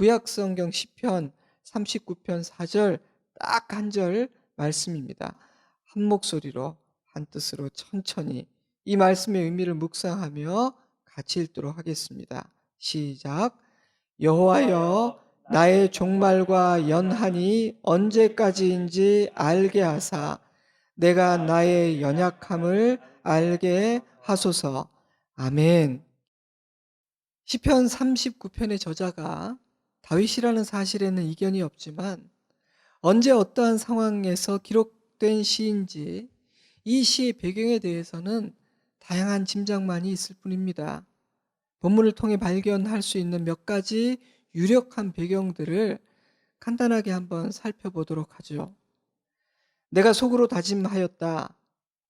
구약성경 시편 39편 4절 딱 한 절 말씀입니다. 한 목소리로 한 뜻으로 천천히 이 말씀의 의미를 묵상하며 같이 읽도록 하겠습니다. 시작. 여호와여 나의 종말과 연한이 언제까지인지 알게 하사 내가 나의 연약함을 알게 하소서. 아멘. 시편 39편의 저자가 다윗이라는 사실에는 이견이 없지만 언제 어떠한 상황에서 기록된 시인지 이 시의 배경에 대해서는 다양한 짐작만이 있을 뿐입니다. 본문을 통해 발견할 수 있는 몇 가지 유력한 배경들을 간단하게 한번 살펴보도록 하죠. 내가 속으로 다짐하였다.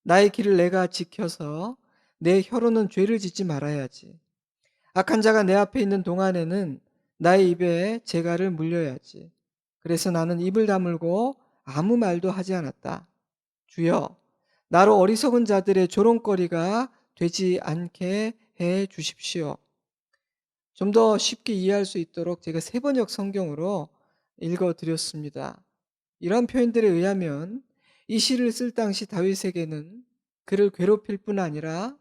나의 길을 내가 지켜서 내 혀로는 죄를 짓지 말아야지. 악한 자가 내 앞에 있는 동안에는 나의 입에 재갈을 물려야지. 그래서 나는 입을 다물고 아무 말도 하지 않았다. 주여, 나로 어리석은 자들의 조롱거리가 되지 않게 해 주십시오. 좀 더 쉽게 이해할 수 있도록 제가 세번역 성경으로 읽어드렸습니다. 이런 표현들에 의하면 이 시를 쓸 당시 다윗에게는 그를 괴롭힐 뿐 아니라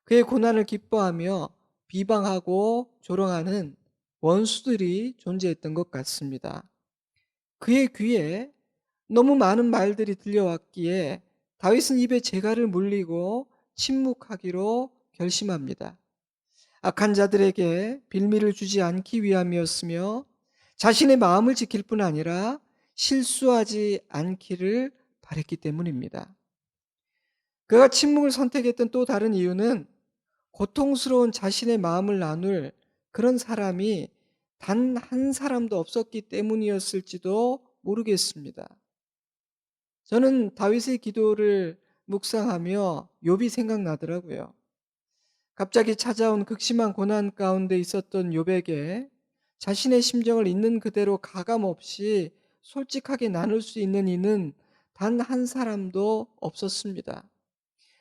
그의 고난을 기뻐하며 비방하고 조롱하는 원수들이 존재했던 것 같습니다. 그의 귀에 너무 많은 말들이 들려왔기에 다윗은 입에 재갈을 물리고 침묵하기로 결심합니다. 악한 자들에게 빌미를 주지 않기 위함이었으며 자신의 마음을 지킬 뿐 아니라 실수하지 않기를 바랬기 때문입니다. 그가 침묵을 선택했던 또 다른 이유는 고통스러운 자신의 마음을 나눌 그런 사람이 단 한 사람도 없었기 때문이었을지도 모르겠습니다. 저는 다윗의 기도를 묵상하며 욥이 생각나더라고요. 갑자기 찾아온 극심한 고난 가운데 있었던 욥에게 자신의 심정을 있는 그대로 가감없이 솔직하게 나눌 수 있는 이는 단 한 사람도 없었습니다.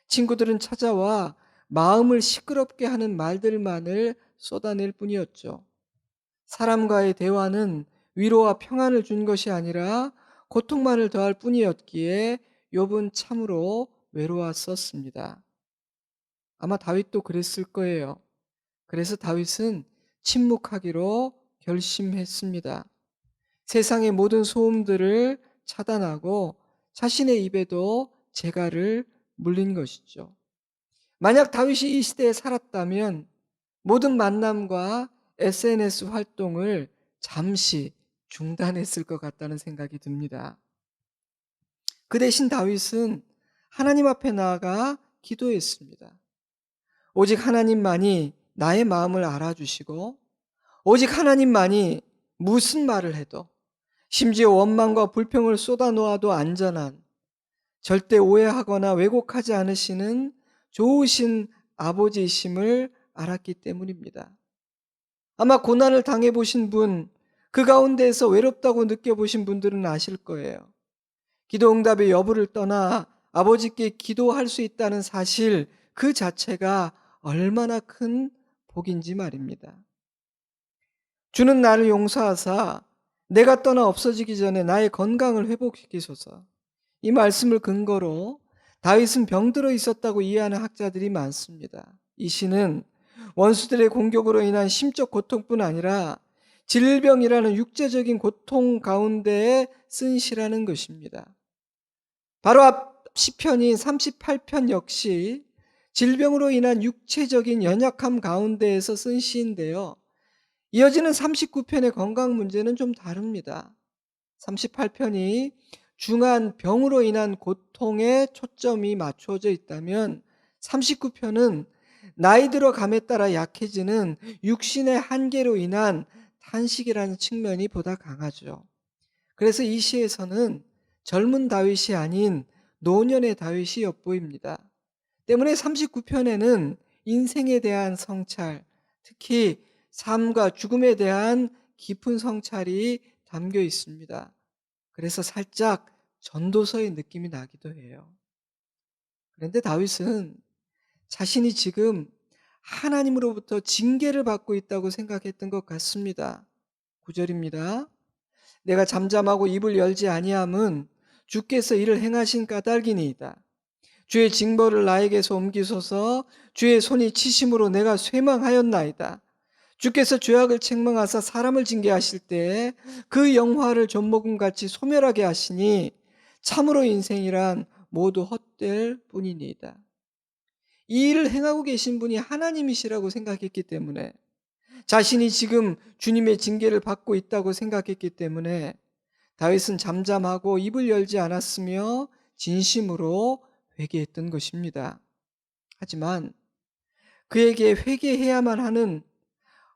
친구들은 찾아와 마음을 시끄럽게 하는 말들만을 쏟아낼 뿐이었죠. 사람과의 대화는 위로와 평안을 준 것이 아니라 고통만을 더할 뿐이었기에 욥은 참으로 외로웠었습니다. 아마 다윗도 그랬을 거예요. 그래서 다윗은 침묵하기로 결심했습니다. 세상의 모든 소음들을 차단하고 자신의 입에도 재갈을 물린 것이죠. 만약 다윗이 이 시대에 살았다면 모든 만남과 SNS 활동을 잠시 중단했을 것 같다는 생각이 듭니다. 그 대신 다윗은 하나님 앞에 나아가 기도했습니다. 오직 하나님만이 나의 마음을 알아주시고 오직 하나님만이 무슨 말을 해도 심지어 원망과 불평을 쏟아놓아도 안전한 절대 오해하거나 왜곡하지 않으시는 좋으신 아버지이심을 알았기 때문입니다. 아마 고난을 당해보신 분, 그 가운데에서 외롭다고 느껴보신 분들은 아실 거예요. 기도 응답의 여부를 떠나 아버지께 기도할 수 있다는 사실 그 자체가 얼마나 큰 복인지 말입니다. 주는 나를 용서하사 내가 떠나 없어지기 전에 나의 건강을 회복시키소서. 이 말씀을 근거로 다윗은 병들어 있었다고 이해하는 학자들이 많습니다. 이 시는 원수들의 공격으로 인한 심적 고통뿐 아니라 질병이라는 육체적인 고통 가운데에 쓴 시라는 것입니다. 바로 앞 시편인 38편 역시 질병으로 인한 육체적인 연약함 가운데에서 쓴 시인데요. 이어지는 39편의 건강 문제는 좀 다릅니다. 38편이 중한 병으로 인한 고통에 초점이 맞춰져 있다면 39편은 나이 들어감에 따라 약해지는 육신의 한계로 인한 탄식이라는 측면이 보다 강하죠. 그래서 이 시에서는 젊은 다윗이 아닌 노년의 다윗이 엿보입니다. 때문에 39편에는 인생에 대한 성찰, 특히 삶과 죽음에 대한 깊은 성찰이 담겨 있습니다. 그래서 살짝 전도서의 느낌이 나기도 해요. 그런데 다윗은 자신이 지금 하나님으로부터 징계를 받고 있다고 생각했던 것 같습니다. 9절입니다. 내가 잠잠하고 입을 열지 아니함은 주께서 이를 행하신 까닭이니이다. 주의 징벌을 나에게서 옮기소서. 주의 손이 치심으로 내가 쇠망하였나이다. 주께서 죄악을 책망하사 사람을 징계하실 때에 그 영화를 젖먹음같이 소멸하게 하시니 참으로 인생이란 모두 헛될 뿐이니이다. 이 일을 행하고 계신 분이 하나님이시라고 생각했기 때문에, 자신이 지금 주님의 징계를 받고 있다고 생각했기 때문에 다윗은 잠잠하고 입을 열지 않았으며 진심으로 회개했던 것입니다. 하지만 그에게 회개해야만 하는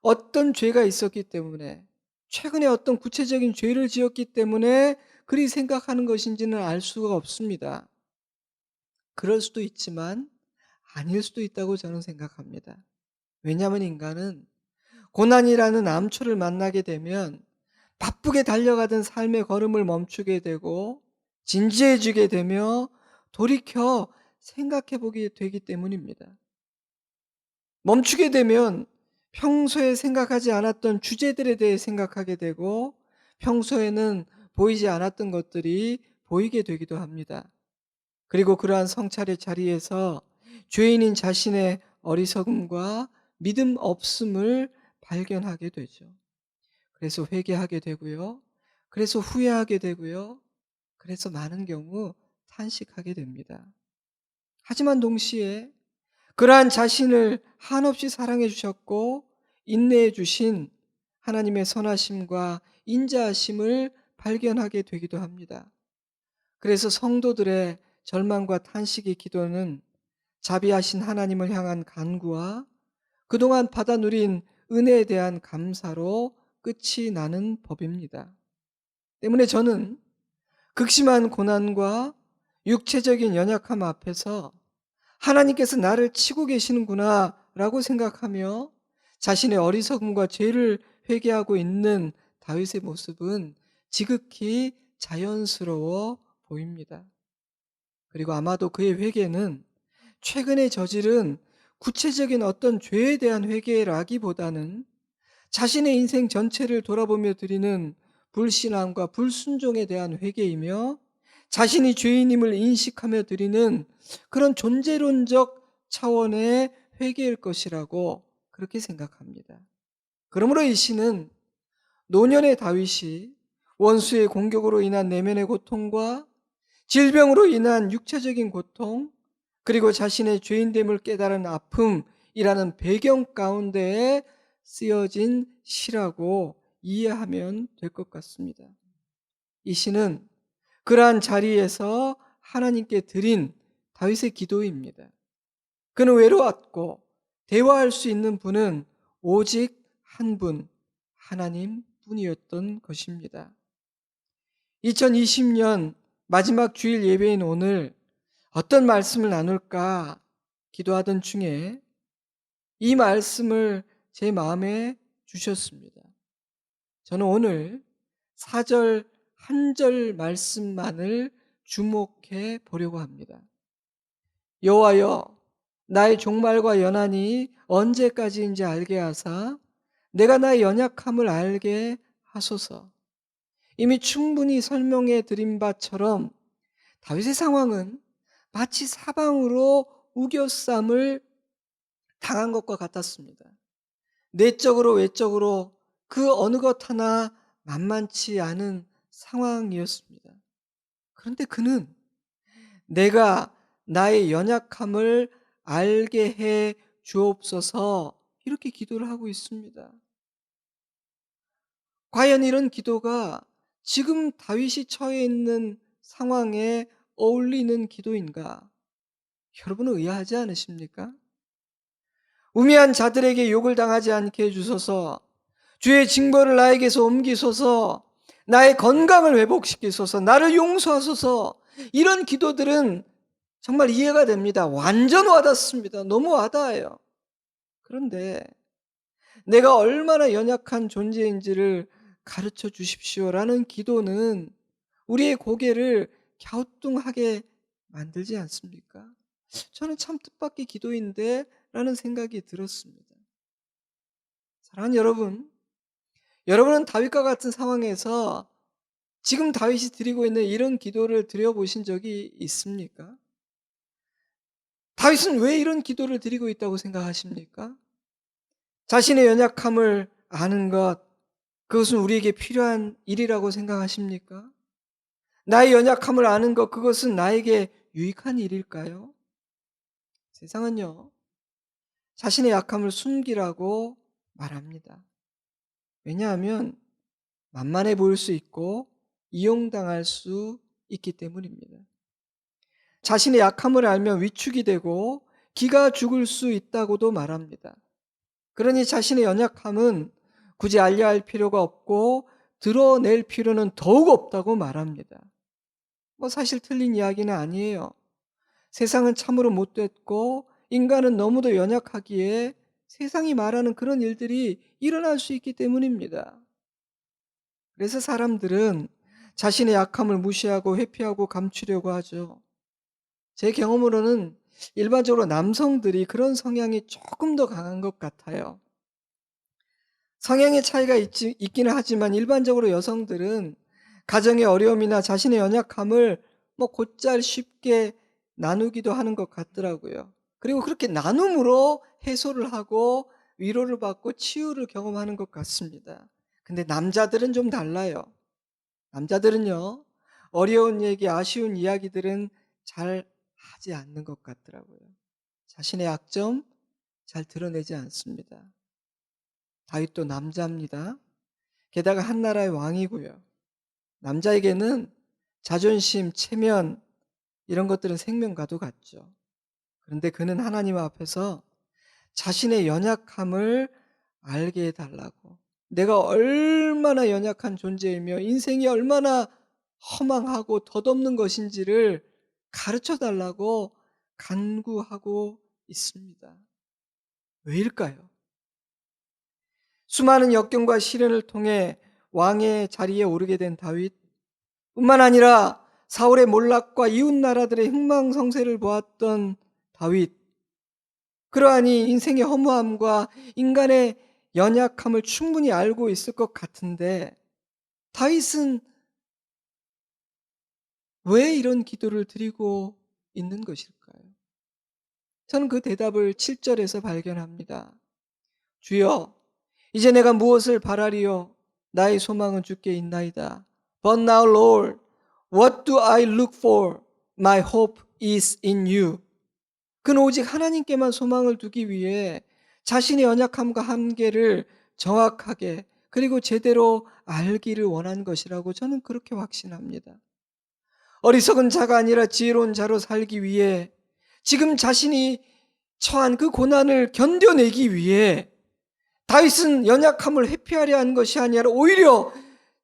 어떤 죄가 있었기 때문에, 최근에 어떤 구체적인 죄를 지었기 때문에 그리 생각하는 것인지는 알 수가 없습니다. 그럴 수도 있지만 아닐 수도 있다고 저는 생각합니다. 왜냐하면 인간은 고난이라는 암초를 만나게 되면 바쁘게 달려가던 삶의 걸음을 멈추게 되고 진지해지게 되며 돌이켜 생각해 보게 되기 때문입니다. 멈추게 되면 평소에 생각하지 않았던 주제들에 대해 생각하게 되고 평소에는 보이지 않았던 것들이 보이게 되기도 합니다. 그리고 그러한 성찰의 자리에서 죄인인 자신의 어리석음과 믿음 없음을 발견하게 되죠. 그래서 회개하게 되고요. 그래서 후회하게 되고요. 그래서 많은 경우 탄식하게 됩니다. 하지만 동시에 그러한 자신을 한없이 사랑해 주셨고 인내해 주신 하나님의 선하심과 인자하심을 발견하게 되기도 합니다. 그래서 성도들의 절망과 탄식의 기도는 자비하신 하나님을 향한 간구와 그동안 받아 누린 은혜에 대한 감사로 끝이 나는 법입니다. 때문에 저는 극심한 고난과 육체적인 연약함 앞에서 하나님께서 나를 치고 계시는구나 라고 생각하며 자신의 어리석음과 죄를 회개하고 있는 다윗의 모습은 지극히 자연스러워 보입니다. 그리고 아마도 그의 회개는 최근에 저지른 구체적인 어떤 죄에 대한 회개라기보다는 자신의 인생 전체를 돌아보며 드리는 불신앙과 불순종에 대한 회개이며 자신이 죄인임을 인식하며 드리는 그런 존재론적 차원의 회개일 것이라고 그렇게 생각합니다. 그러므로 이 시는 노년의 다윗이 원수의 공격으로 인한 내면의 고통과 질병으로 인한 육체적인 고통, 그리고 자신의 죄인됨을 깨달은 아픔이라는 배경 가운데에 쓰여진 시라고 이해하면 될 것 같습니다. 이 시는 그러한 자리에서 하나님께 드린 다윗의 기도입니다. 그는 외로웠고 대화할 수 있는 분은 오직 한 분, 하나님 뿐이었던 것입니다. 2020년 마지막 주일 예배인 오늘 어떤 말씀을 나눌까 기도하던 중에 이 말씀을 제 마음에 주셨습니다. 저는 오늘 4절 한 절 말씀만을 주목해 보려고 합니다. 여호와여, 나의 종말과 연한이 언제까지인지 알게 하사 내가 나의 연약함을 알게 하소서. 이미 충분히 설명해 드린 바처럼 다윗의 상황은 마치 사방으로 우겨쌈을 당한 것과 같았습니다. 내적으로 외적으로 그 어느 것 하나 만만치 않은 상황이었습니다. 그런데 그는 내가 나의 연약함을 알게 해 주옵소서 이렇게 기도를 하고 있습니다. 과연 이런 기도가 지금 다윗이 처해 있는 상황에 어울리는 기도인가? 여러분은 의아하지 않으십니까? 우매한 자들에게 욕을 당하지 않게 해주소서, 주의 징벌을 나에게서 옮기소서, 나의 건강을 회복시키소서, 나를 용서하소서, 이런 기도들은 정말 이해가 됩니다. 완전 와닿습니다. 너무 와닿아요. 그런데 내가 얼마나 연약한 존재인지를 가르쳐 주십시오라는 기도는 우리의 고개를 갸우뚱하게 만들지 않습니까? 저는 참 뜻밖의 기도인데 라는 생각이 들었습니다. 사랑하는 여러분, 여러분은 다윗과 같은 상황에서 지금 다윗이 드리고 있는 이런 기도를 드려보신 적이 있습니까? 다윗은 왜 이런 기도를 드리고 있다고 생각하십니까? 자신의 연약함을 아는 것, 그것은 우리에게 필요한 일이라고 생각하십니까? 나의 연약함을 아는 것, 그것은 나에게 유익한 일일까요? 세상은요, 자신의 약함을 숨기라고 말합니다. 왜냐하면 만만해 보일 수 있고 이용당할 수 있기 때문입니다. 자신의 약함을 알면 위축이 되고 기가 죽을 수 있다고도 말합니다. 그러니 자신의 연약함은 굳이 알려야 할 필요가 없고 드러낼 필요는 더욱 없다고 말합니다. 사실 틀린 이야기는 아니에요. 세상은 참으로 못됐고 인간은 너무도 연약하기에 세상이 말하는 그런 일들이 일어날 수 있기 때문입니다. 그래서 사람들은 자신의 약함을 무시하고 회피하고 감추려고 하죠. 제 경험으로는 일반적으로 남성들이 그런 성향이 조금 더 강한 것 같아요. 성향의 차이가 있기는 하지만 일반적으로 여성들은 가정의 어려움이나 자신의 연약함을 곧잘 쉽게 나누기도 하는 것 같더라고요. 그리고 그렇게 나눔으로 해소를 하고 위로를 받고 치유를 경험하는 것 같습니다. 근데 남자들은 좀 달라요. 남자들은요, 어려운 얘기, 아쉬운 이야기들은 잘 하지 않는 것 같더라고요. 자신의 약점 잘 드러내지 않습니다. 다윗도 남자입니다. 게다가 한 나라의 왕이고요. 남자에게는 자존심, 체면 이런 것들은 생명과도 같죠. 그런데 그는 하나님 앞에서 자신의 연약함을 알게 해달라고, 내가 얼마나 연약한 존재이며 인생이 얼마나 허망하고 덧없는 것인지를 가르쳐 달라고 간구하고 있습니다. 왜일까요? 수많은 역경과 시련을 통해 왕의 자리에 오르게 된 다윗, 뿐만 아니라 사울의 몰락과 이웃 나라들의 흥망성쇠를 보았던 다윗, 그러하니 인생의 허무함과 인간의 연약함을 충분히 알고 있을 것 같은데 다윗은 왜 이런 기도를 드리고 있는 것일까요? 저는 그 대답을 7절에서 발견합니다. 주여, 이제 내가 무엇을 바라리요? 나의 소망은 주께 있나이다. But now, Lord, what do I look for? My hope is in you. 그는 오직 하나님께만 소망을 두기 위해 자신의 연약함과 한계를 정확하게 그리고 제대로 알기를 원한 것이라고 저는 그렇게 확신합니다. 어리석은 자가 아니라 지혜로운 자로 살기 위해 지금 자신이 처한 그 고난을 견뎌내기 위해 다윗은 연약함을 회피하려 한 것이 아니라 오히려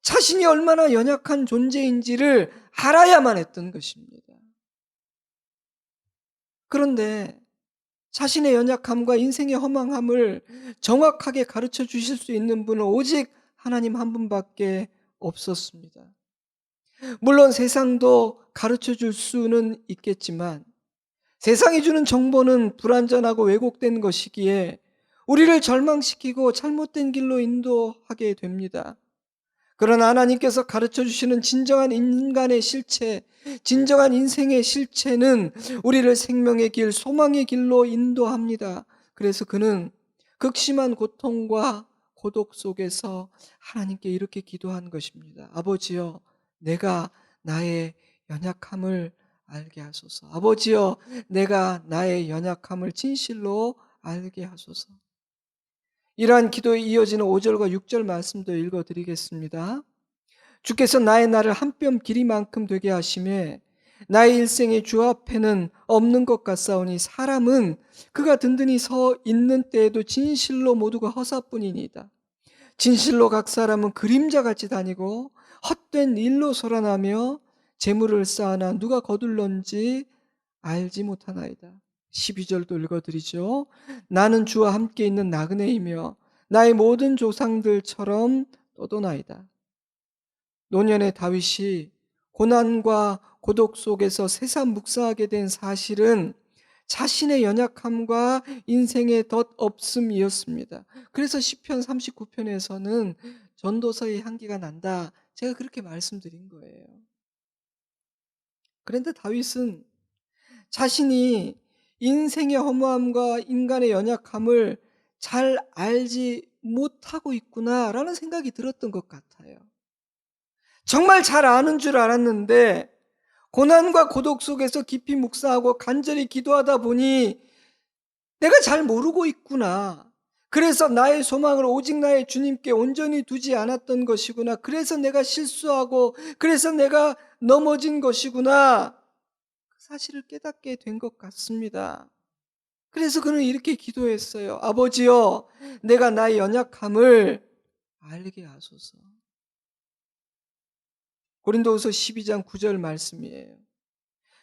자신이 얼마나 연약한 존재인지를 알아야만 했던 것입니다. 그런데 자신의 연약함과 인생의 허망함을 정확하게 가르쳐 주실 수 있는 분은 오직 하나님 한 분밖에 없었습니다. 물론 세상도 가르쳐 줄 수는 있겠지만 세상이 주는 정보는 불완전하고 왜곡된 것이기에 우리를 절망시키고 잘못된 길로 인도하게 됩니다. 그러나 하나님께서 가르쳐 주시는 진정한 인간의 실체, 진정한 인생의 실체는 우리를 생명의 길, 소망의 길로 인도합니다. 그래서 그는 극심한 고통과 고독 속에서 하나님께 이렇게 기도한 것입니다. 아버지여, 내가 나의 연약함을 알게 하소서. 아버지여, 내가 나의 연약함을 진실로 알게 하소서. 이러한 기도에 이어지는 5절과 6절 말씀도 읽어드리겠습니다. 주께서 나의 날을 한 뼘 길이만큼 되게 하심에 나의 일생의 주 앞에는 없는 것 같사오니 사람은 그가 든든히 서 있는 때에도 진실로 모두가 허사뿐이니이다. 진실로 각 사람은 그림자같이 다니고 헛된 일로 소란하며 재물을 쌓아나 누가 거둘런지 알지 못하나이다. 12절도 읽어드리죠. 나는 주와 함께 있는 나그네이며 나의 모든 조상들처럼 떠도나이다. 노년의 다윗이 고난과 고독 속에서 새삼 묵상하게 된 사실은 자신의 연약함과 인생의 덧없음이었습니다. 그래서 시편 39편에서는 전도서의 향기가 난다. 제가 그렇게 말씀드린 거예요. 그런데 다윗은 자신이 인생의 허무함과 인간의 연약함을 잘 알지 못하고 있구나라는 생각이 들었던 것 같아요. 정말 잘 아는 줄 알았는데 고난과 고독 속에서 깊이 묵상하고 간절히 기도하다 보니 내가 잘 모르고 있구나. 그래서 나의 소망을 오직 나의 주님께 온전히 두지 않았던 것이구나. 그래서 내가 실수하고 그래서 내가 넘어진 것이구나. 그 사실을 깨닫게 된 것 같습니다. 그래서 그는 이렇게 기도했어요. 아버지여, 내가 나의 연약함을 알게 하소서. 고린도후서 12장 9절 말씀이에요.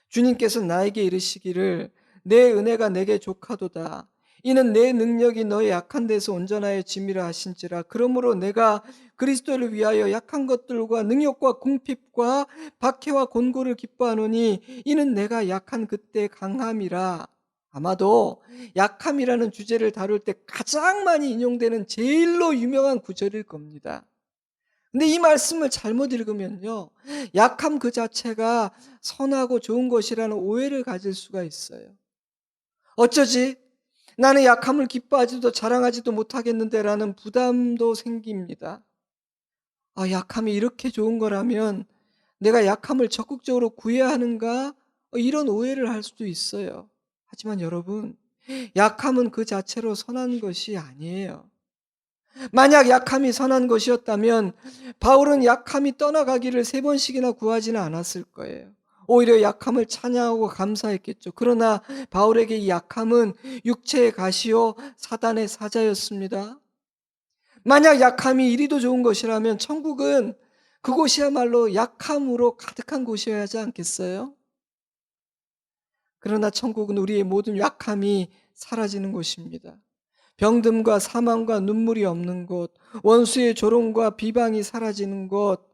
주님께서 나에게 이르시기를 내 은혜가 내게 족하도다. 이는 내 능력이 너의 약한 데서 온전하여 짐이라 하신지라. 그러므로 내가 그리스도를 위하여 약한 것들과 능력과 궁핍과 박해와 곤고를 기뻐하노니 이는 내가 약한 그때 강함이라. 아마도 약함이라는 주제를 다룰 때 가장 많이 인용되는 제일로 유명한 구절일 겁니다. 근데 이 말씀을 잘못 읽으면요, 약함 그 자체가 선하고 좋은 것이라는 오해를 가질 수가 있어요. 어쩌지? 나는 약함을 기뻐하지도 자랑하지도 못하겠는데 라는 부담도 생깁니다. 아, 약함이 이렇게 좋은 거라면 내가 약함을 적극적으로 구해야 하는가? 이런 오해를 할 수도 있어요. 하지만 여러분, 약함은 그 자체로 선한 것이 아니에요. 만약 약함이 선한 것이었다면 바울은 약함이 떠나가기를 3번씩이나 구하지는 않았을 거예요. 오히려 약함을 찬양하고 감사했겠죠. 그러나 바울에게 이 약함은 육체의 가시요 사단의 사자였습니다. 만약 약함이 이리도 좋은 것이라면 천국은 그곳이야말로 약함으로 가득한 곳이어야 하지 않겠어요? 그러나 천국은 우리의 모든 약함이 사라지는 곳입니다. 병듦과 사망과 눈물이 없는 곳, 원수의 조롱과 비방이 사라지는 곳,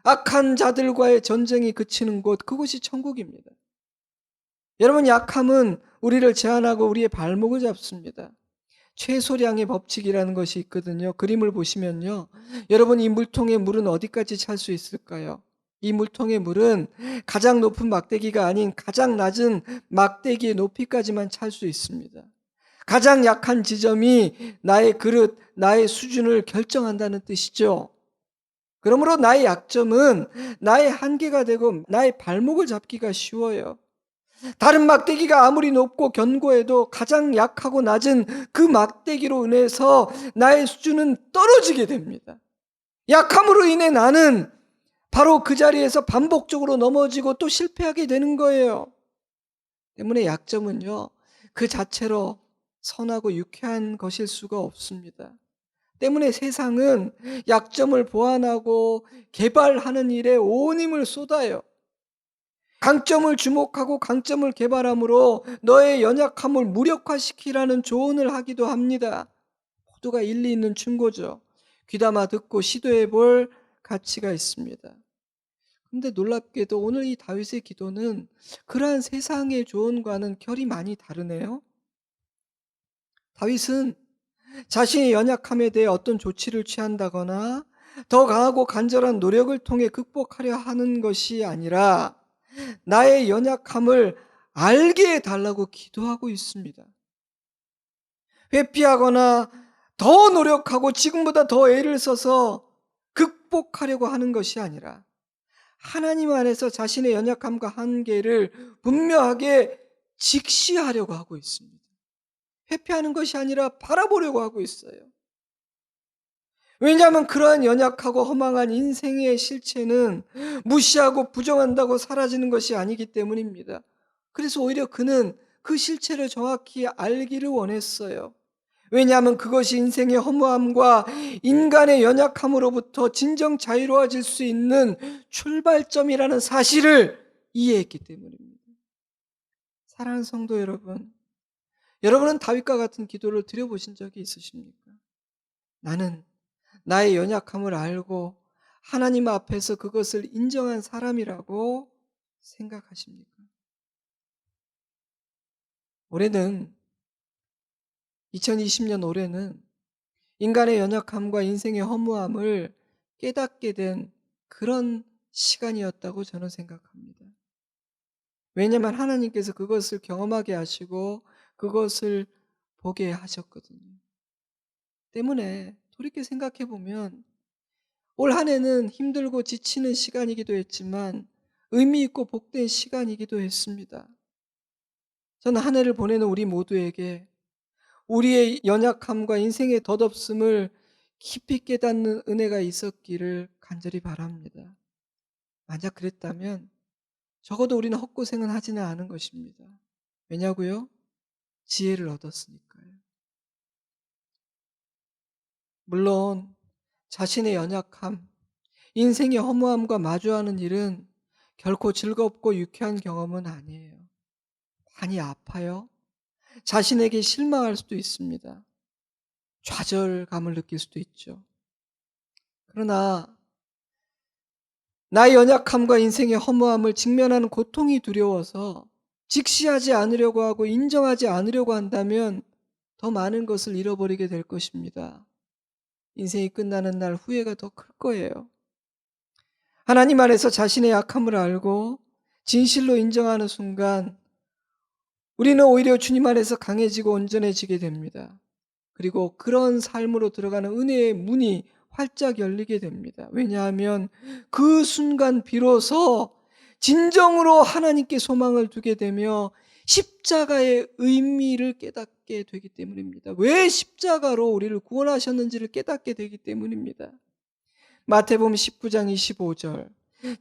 악한 자들과의 전쟁이 그치는 곳, 그곳이 천국입니다. 여러분, 약함은 우리를 제한하고 우리의 발목을 잡습니다. 최소량의 법칙이라는 것이 있거든요. 그림을 보시면요, 여러분, 이 물통의 물은 어디까지 찰 수 있을까요? 이 물통의 물은 가장 높은 막대기가 아닌 가장 낮은 막대기의 높이까지만 찰 수 있습니다. 가장 약한 지점이 나의 그릇, 나의 수준을 결정한다는 뜻이죠. 그러므로 나의 약점은 나의 한계가 되고 나의 발목을 잡기가 쉬워요. 다른 막대기가 아무리 높고 견고해도 가장 약하고 낮은 그 막대기로 인해서 나의 수준은 떨어지게 됩니다. 약함으로 인해 나는 바로 그 자리에서 반복적으로 넘어지고 또 실패하게 되는 거예요. 때문에 약점은요, 그 자체로 선하고 유쾌한 것일 수가 없습니다. 때문에 세상은 약점을 보완하고 개발하는 일에 온 힘을 쏟아요. 강점을 주목하고 강점을 개발함으로 너의 연약함을 무력화시키라는 조언을 하기도 합니다. 모두가 일리 있는 충고죠. 귀담아 듣고 시도해 볼 가치가 있습니다. 근데 놀랍게도 오늘 이 다윗의 기도는 그러한 세상의 조언과는 결이 많이 다르네요. 다윗은 자신의 연약함에 대해 어떤 조치를 취한다거나 더 강하고 간절한 노력을 통해 극복하려 하는 것이 아니라 나의 연약함을 알게 해달라고 기도하고 있습니다. 회피하거나 더 노력하고 지금보다 더 애를 써서 극복하려고 하는 것이 아니라 하나님 안에서 자신의 연약함과 한계를 분명하게 직시하려고 하고 있습니다. 회피하는 것이 아니라 바라보려고 하고 있어요. 왜냐하면 그러한 연약하고 허망한 인생의 실체는 무시하고 부정한다고 사라지는 것이 아니기 때문입니다. 그래서 오히려 그는 그 실체를 정확히 알기를 원했어요. 왜냐하면 그것이 인생의 허무함과 인간의 연약함으로부터 진정 자유로워질 수 있는 출발점이라는 사실을 이해했기 때문입니다. 사랑하는 성도 여러분, 여러분은 다윗과 같은 기도를 드려보신 적이 있으십니까? 나는 나의 연약함을 알고 하나님 앞에서 그것을 인정한 사람이라고 생각하십니까? 올해는 2020년 올해는 인간의 연약함과 인생의 허무함을 깨닫게 된 그런 시간이었다고 저는 생각합니다. 왜냐하면 하나님께서 그것을 경험하게 하시고 그것을 보게 하셨거든요. 때문에 돌이켜 생각해 보면 올 한 해는 힘들고 지치는 시간이기도 했지만 의미 있고 복된 시간이기도 했습니다. 저는 한 해를 보내는 우리 모두에게 우리의 연약함과 인생의 덧없음을 깊이 깨닫는 은혜가 있었기를 간절히 바랍니다. 만약 그랬다면 적어도 우리는 헛고생은 하지는 않은 것입니다. 왜냐고요? 지혜를 얻었으니까요. 물론 자신의 연약함, 인생의 허무함과 마주하는 일은 결코 즐겁고 유쾌한 경험은 아니에요. 많이 아파요. 자신에게 실망할 수도 있습니다. 좌절감을 느낄 수도 있죠. 그러나 나의 연약함과 인생의 허무함을 직면하는 고통이 두려워서 직시하지 않으려고 하고 인정하지 않으려고 한다면 더 많은 것을 잃어버리게 될 것입니다. 인생이 끝나는 날 후회가 더 클 거예요. 하나님 안에서 자신의 약함을 알고 진실로 인정하는 순간 우리는 오히려 주님 안에서 강해지고 온전해지게 됩니다. 그리고 그런 삶으로 들어가는 은혜의 문이 활짝 열리게 됩니다. 왜냐하면 그 순간 비로소 진정으로 하나님께 소망을 두게 되며 십자가의 의미를 깨닫게 되기 때문입니다. 왜 십자가로 우리를 구원하셨는지를 깨닫게 되기 때문입니다. 마태복음 19장 25절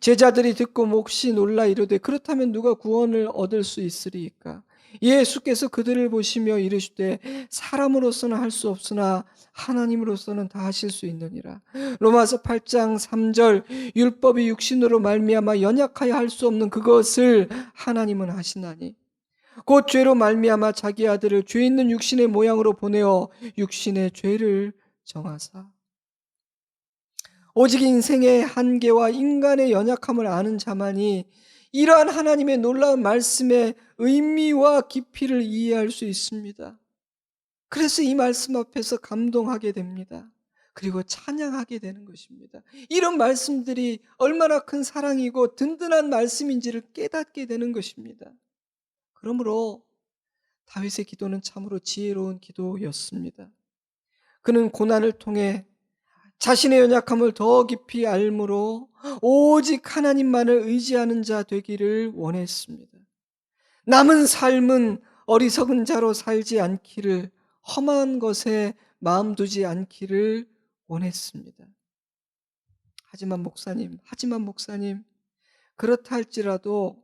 제자들이 듣고 몹시 놀라 이르되 그렇다면 누가 구원을 얻을 수 있으리이까? 예수께서 그들을 보시며 이르시되 사람으로서는 할 수 없으나 하나님으로서는 다 하실 수 있느니라. 로마서 8장 3절 율법이 육신으로 말미암아 연약하여 할 수 없는 그것을 하나님은 하시나니 곧 죄로 말미암아 자기 아들을 죄 있는 육신의 모양으로 보내어 육신의 죄를 정하사. 오직 인생의 한계와 인간의 연약함을 아는 자만이 이러한 하나님의 놀라운 말씀의 의미와 깊이를 이해할 수 있습니다. 그래서 이 말씀 앞에서 감동하게 됩니다. 그리고 찬양하게 되는 것입니다. 이런 말씀들이 얼마나 큰 사랑이고 든든한 말씀인지를 깨닫게 되는 것입니다. 그러므로 다윗의 기도는 참으로 지혜로운 기도였습니다. 그는 고난을 통해 자신의 연약함을 더 깊이 알므로 오직 하나님만을 의지하는 자 되기를 원했습니다. 남은 삶은 어리석은 자로 살지 않기를, 험한 것에 마음 두지 않기를 원했습니다. 하지만 목사님, 그렇다 할지라도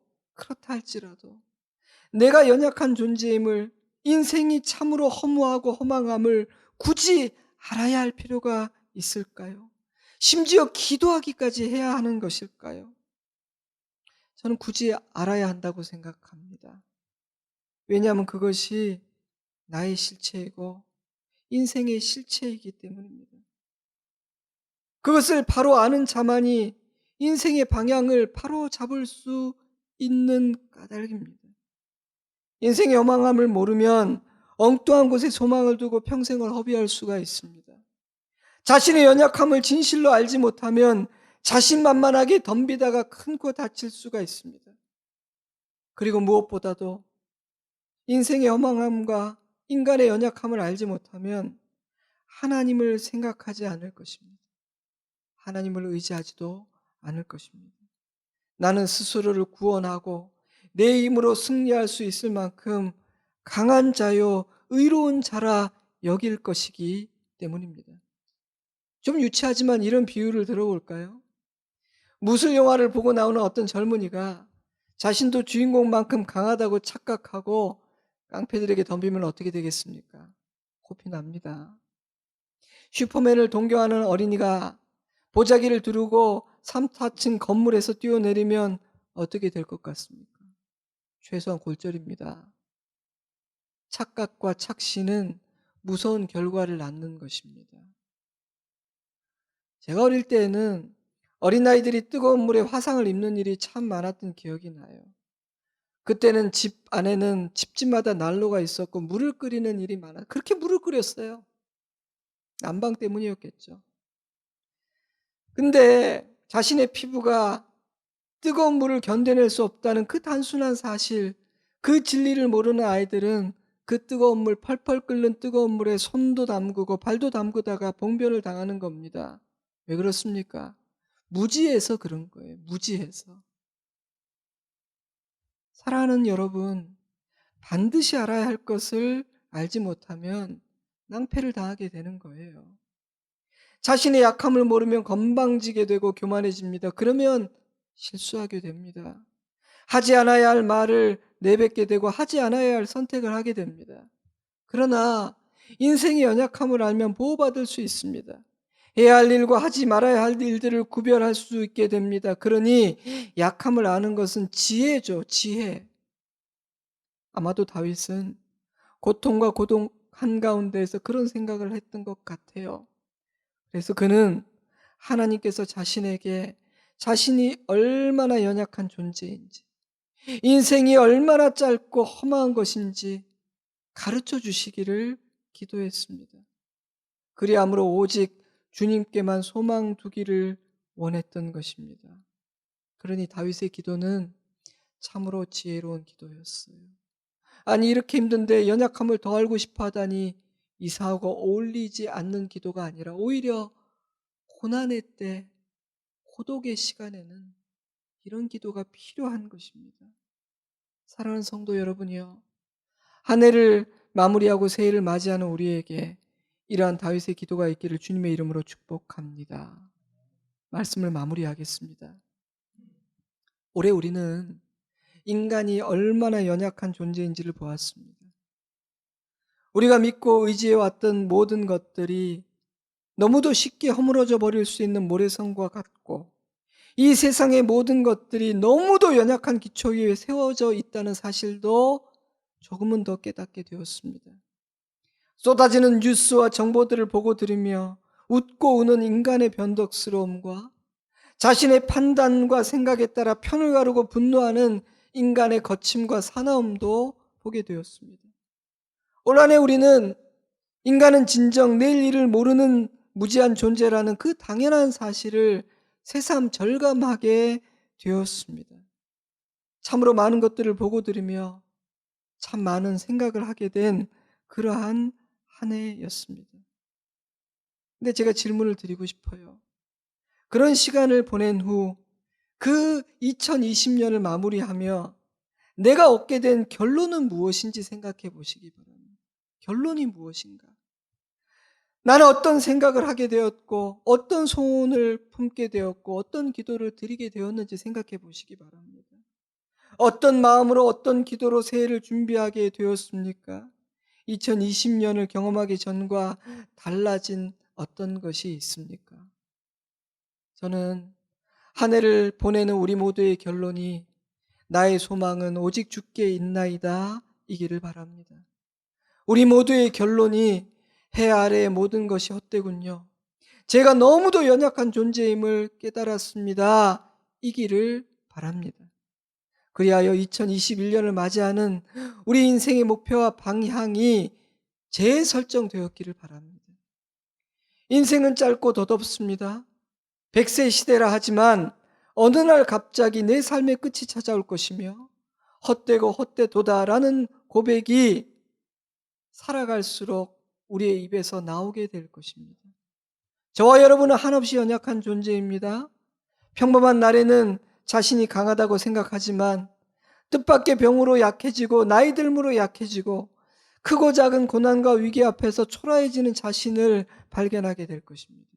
내가 연약한 존재임을, 인생이 참으로 허무하고 허망함을 굳이 알아야 할 필요가 있을까요? 심지어 기도하기까지 해야 하는 것일까요? 저는 굳이 알아야 한다고 생각합니다. 왜냐하면 그것이 나의 실체이고 인생의 실체이기 때문입니다. 그것을 바로 아는 자만이 인생의 방향을 바로 잡을 수 있는 까닭입니다. 인생의 요망함을 모르면 엉뚱한 곳에 소망을 두고 평생을 허비할 수가 있습니다. 자신의 연약함을 진실로 알지 못하면 자신만만하게 덤비다가 큰 코 다칠 수가 있습니다. 그리고 무엇보다도 인생의 허망함과 인간의 연약함을 알지 못하면 하나님을 생각하지 않을 것입니다. 하나님을 의지하지도 않을 것입니다. 나는 스스로를 구원하고 내 힘으로 승리할 수 있을 만큼 강한 자요 의로운 자라 여길 것이기 때문입니다. 좀 유치하지만 이런 비유를 들어볼까요? 무술 영화를 보고 나오는 어떤 젊은이가 자신도 주인공만큼 강하다고 착각하고 깡패들에게 덤비면 어떻게 되겠습니까? 코피 납니다. 슈퍼맨을 동경하는 어린이가 보자기를 두르고 3, 4층 건물에서 뛰어내리면 어떻게 될 것 같습니까? 최소한 골절입니다. 착각과 착신은 무서운 결과를 낳는 것입니다. 제가 어릴 때에는 어린아이들이 뜨거운 물에 화상을 입는 일이 참 많았던 기억이 나요. 그때는 집 안에는 집집마다 난로가 있었고 물을 끓이는 일이 많아요. 그렇게 물을 끓였어요. 난방 때문이었겠죠. 근데 자신의 피부가 뜨거운 물을 견뎌낼 수 없다는 그 단순한 사실, 그 진리를 모르는 아이들은 그 뜨거운 물, 펄펄 끓는 뜨거운 물에 손도 담그고 발도 담그다가 봉변을 당하는 겁니다. 왜 그렇습니까? 무지해서 그런 거예요. 무지해서. 사랑하는 여러분, 반드시 알아야 할 것을 알지 못하면 낭패를 당하게 되는 거예요. 자신의 약함을 모르면 건방지게 되고 교만해집니다. 그러면 실수하게 됩니다. 하지 않아야 할 말을 내뱉게 되고 하지 않아야 할 선택을 하게 됩니다. 그러나 인생의 연약함을 알면 보호받을 수 있습니다. 해야 할 일과 하지 말아야 할 일들을 구별할 수 있게 됩니다. 그러니 약함을 아는 것은 지혜죠, 지혜. 아마도 다윗은 고통과 고동 한가운데에서 그런 생각을 했던 것 같아요. 그래서 그는 하나님께서 자신에게 자신이 얼마나 연약한 존재인지, 인생이 얼마나 짧고 험한 것인지 가르쳐 주시기를 기도했습니다. 그리함으로 오직 주님께만 소망 두기를 원했던 것입니다. 그러니 다윗의 기도는 참으로 지혜로운 기도였어요. 아니, 이렇게 힘든데 연약함을 더 알고 싶어 하다니 이사하고 어울리지 않는 기도가 아니라 오히려 고난의 때, 고독의 시간에는 이런 기도가 필요한 것입니다. 사랑하는 성도 여러분이요, 한 해를 마무리하고 새해를 맞이하는 우리에게 이러한 다윗의 기도가 있기를 주님의 이름으로 축복합니다. 말씀을 마무리하겠습니다. 올해 우리는 인간이 얼마나 연약한 존재인지를 보았습니다. 우리가 믿고 의지해왔던 모든 것들이 너무도 쉽게 허물어져 버릴 수 있는 모래성과 같고, 이 세상의 모든 것들이 너무도 연약한 기초 위에 세워져 있다는 사실도 조금은 더 깨닫게 되었습니다. 쏟아지는 뉴스와 정보들을 보고 들으며 웃고 우는 인간의 변덕스러움과 자신의 판단과 생각에 따라 편을 가르고 분노하는 인간의 거침과 사나움도 보게 되었습니다. 올 한 해 우리는 인간은 진정 내일 일을 모르는 무지한 존재라는 그 당연한 사실을 새삼 절감하게 되었습니다. 참으로 많은 것들을 보고 들으며 참 많은 생각을 하게 된 그러한 한 해였습니다. 근데 제가 질문을 드리고 싶어요. 그런 시간을 보낸 후 그 2020년을 마무리하며 내가 얻게 된 결론은 무엇인지 생각해 보시기 바랍니다. 결론이 무엇인가? 나는 어떤 생각을 하게 되었고, 어떤 소원을 품게 되었고, 어떤 기도를 드리게 되었는지 생각해 보시기 바랍니다. 어떤 마음으로 어떤 기도로 새해를 준비하게 되었습니까? 2020년을 경험하기 전과 달라진 어떤 것이 있습니까? 저는 한 해를 보내는 우리 모두의 결론이 나의 소망은 오직 주께 있나이다 이기를 바랍니다. 우리 모두의 결론이 해 아래의 모든 것이 헛되군요. 제가 너무도 연약한 존재임을 깨달았습니다. 이기를 바랍니다. 그리하여 2021년을 맞이하는 우리 인생의 목표와 방향이 재설정되었기를 바랍니다. 인생은 짧고 덧없습니다. 100세 시대라 하지만 어느 날 갑자기 내 삶의 끝이 찾아올 것이며 헛되고 헛되도다라는 고백이 살아갈수록 우리의 입에서 나오게 될 것입니다. 저와 여러분은 한없이 연약한 존재입니다. 평범한 날에는 자신이 강하다고 생각하지만 뜻밖의 병으로 약해지고 나이 들므로 약해지고 크고 작은 고난과 위기 앞에서 초라해지는 자신을 발견하게 될 것입니다.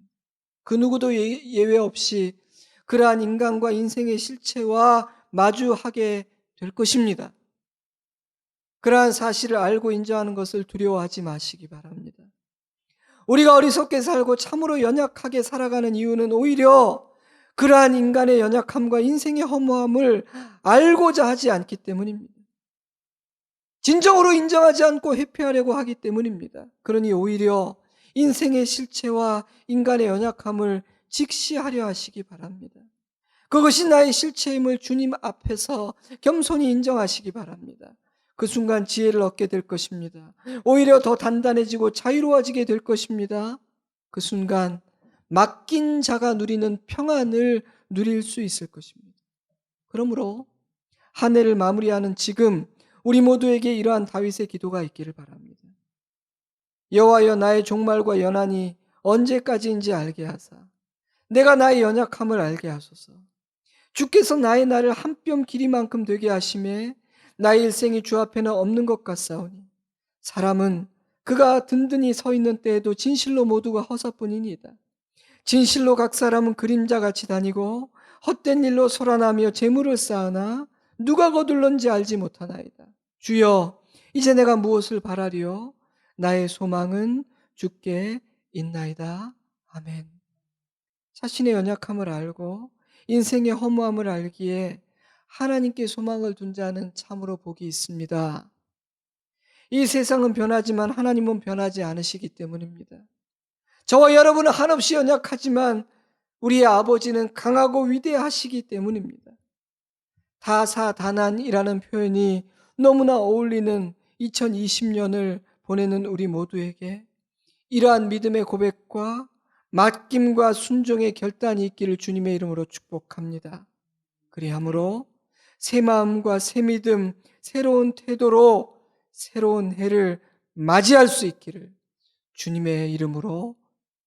그 누구도 예외 없이 그러한 인간과 인생의 실체와 마주하게 될 것입니다. 그러한 사실을 알고 인정하는 것을 두려워하지 마시기 바랍니다. 우리가 어리석게 살고 참으로 연약하게 살아가는 이유는 오히려 그러한 인간의 연약함과 인생의 허무함을 알고자 하지 않기 때문입니다. 진정으로 인정하지 않고 회피하려고 하기 때문입니다. 그러니 오히려 인생의 실체와 인간의 연약함을 직시하려 하시기 바랍니다. 그것이 나의 실체임을 주님 앞에서 겸손히 인정하시기 바랍니다. 그 순간 지혜를 얻게 될 것입니다. 오히려 더 단단해지고 자유로워지게 될 것입니다. 그 순간 맡긴 자가 누리는 평안을 누릴 수 있을 것입니다. 그러므로 한 해를 마무리하는 지금 우리 모두에게 이러한 다윗의 기도가 있기를 바랍니다. 여호와여, 나의 종말과 연한이 언제까지인지 알게 하사 내가 나의 연약함을 알게 하소서. 주께서 나의 날을 한 뼘 길이만큼 되게 하심에 나의 일생이 주 앞에는 없는 것 같사오니 사람은 그가 든든히 서 있는 때에도 진실로 모두가 허사뿐이니이다. 진실로 각 사람은 그림자같이 다니고 헛된 일로 소란하며 재물을 쌓으나 누가 거둘런지 알지 못하나이다. 주여, 이제 내가 무엇을 바라리요? 나의 소망은 주께 있나이다. 아멘. 자신의 연약함을 알고 인생의 허무함을 알기에 하나님께 소망을 둔 자는 참으로 복이 있습니다. 이 세상은 변하지만 하나님은 변하지 않으시기 때문입니다. 저와 여러분은 한없이 연약하지만 우리의 아버지는 강하고 위대하시기 때문입니다. 다사다난이라는 표현이 너무나 어울리는 2020년을 보내는 우리 모두에게 이러한 믿음의 고백과 맡김과 순종의 결단이 있기를 주님의 이름으로 축복합니다. 그리하므로 새 마음과 새 믿음, 새로운 태도로 새로운 해를 맞이할 수 있기를 주님의 이름으로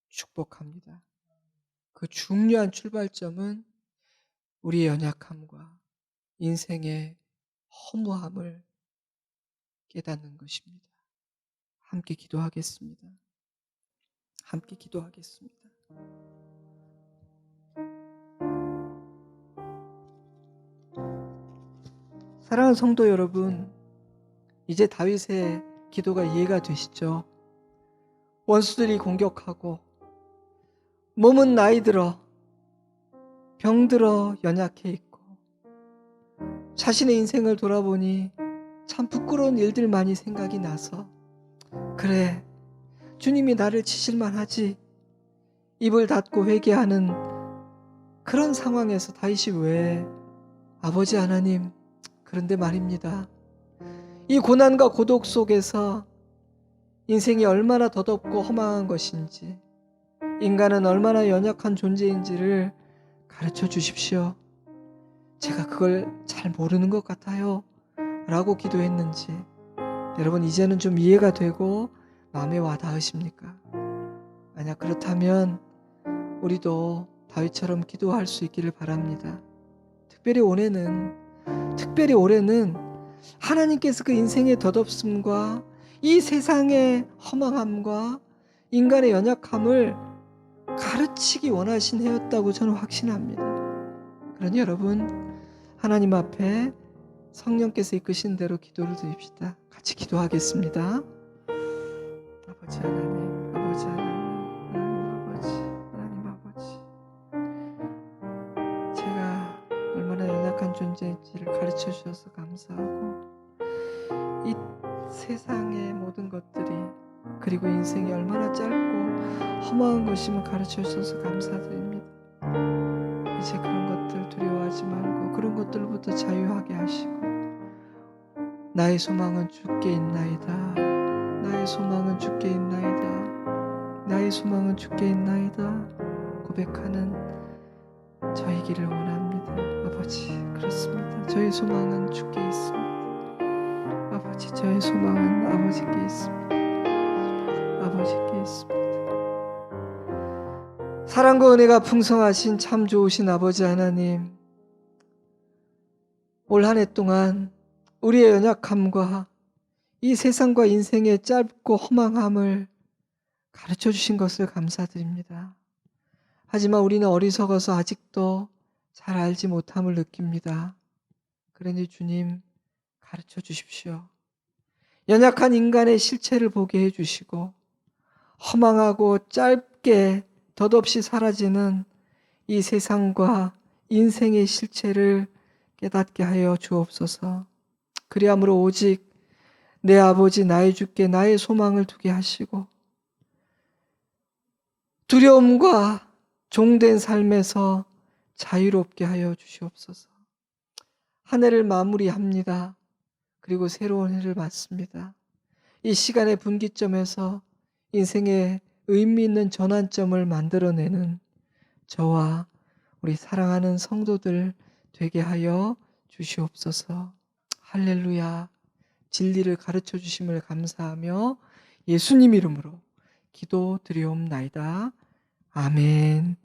축복합니다. 그 중요한 출발점은 우리의 연약함과 인생의 허무함을 깨닫는 것입니다. 함께 기도하겠습니다. 함께 기도하겠습니다. 사랑하는 성도 여러분, 이제 다윗의 기도가 이해가 되시죠? 원수들이 공격하고 몸은 나이 들어 병들어 연약해 있고 자신의 인생을 돌아보니 참 부끄러운 일들만이 생각이 나서 그래, 주님이 나를 치실만 하지, 입을 닫고 회개하는 그런 상황에서 다윗이 왜 아버지 하나님, 그런데 말입니다. 이 고난과 고독 속에서 인생이 얼마나 더덥고 허망한 것인지, 인간은 얼마나 연약한 존재인지를 가르쳐 주십시오. 제가 그걸 잘 모르는 것 같아요 라고 기도했는지 여러분 이제는 좀 이해가 되고 마음에 와 닿으십니까? 만약 그렇다면 우리도 다윗처럼 기도할 수 있기를 바랍니다. 특별히 올해는 하나님께서 그 인생의 덧없음과 이 세상의 허망함과 인간의 연약함을 가르치기 원하신 해였다고 저는 확신합니다. 그러니 여러분, 하나님 앞에 성령께서 이끄신 대로 기도를 드립시다. 같이 기도하겠습니다. 아버지 하나님, 아버지 하나님, 하나님 아버지, 제가 얼마나 연약한 존재인지를 가르쳐 주셔서 감사하고, 이 세상의 모든 것들이 그리고 인생이 얼마나 짧고 허무한 것임을 가르쳐 주셔서 감사드립니다. 이제 그런 것들 두려워하지 말고 그런 것들부터 자유하게 하시고, 나의 소망은 주께 있나이다. 나의 소망은 주께 있나이다. 나의 소망은 주께 있나이다. 고백하는 저이기를 원합니다. 아버지, 그렇습니다. 저의 소망은 주께 있습니다. 아버지, 저의 소망은 아버지께 있습니다. 아버지께 있습니다. 사랑과 은혜가 풍성하신 참 좋으신 아버지 하나님, 올 한 해 동안 우리의 연약함과 이 세상과 인생의 짧고 허망함을 가르쳐 주신 것을 감사드립니다. 하지만 우리는 어리석어서 아직도 잘 알지 못함을 느낍니다. 그러니 주님, 가르쳐 주십시오. 연약한 인간의 실체를 보게 해주시고 허망하고 짧게 덧없이 사라지는 이 세상과 인생의 실체를 깨닫게 하여 주옵소서. 그리함으로 오직 내 아버지 나의 주께 나의 소망을 두게 하시고 두려움과 종된 삶에서 자유롭게 하여 주시옵소서. 한 해를 마무리합니다. 그리고 새로운 해를 맞습니다. 이 시간의 분기점에서 인생의 의미 있는 전환점을 만들어내는 저와 우리 사랑하는 성도들 되게 하여 주시옵소서. 할렐루야. 진리를 가르쳐 주심을 감사하며 예수님 이름으로 기도드리옵나이다. 아멘.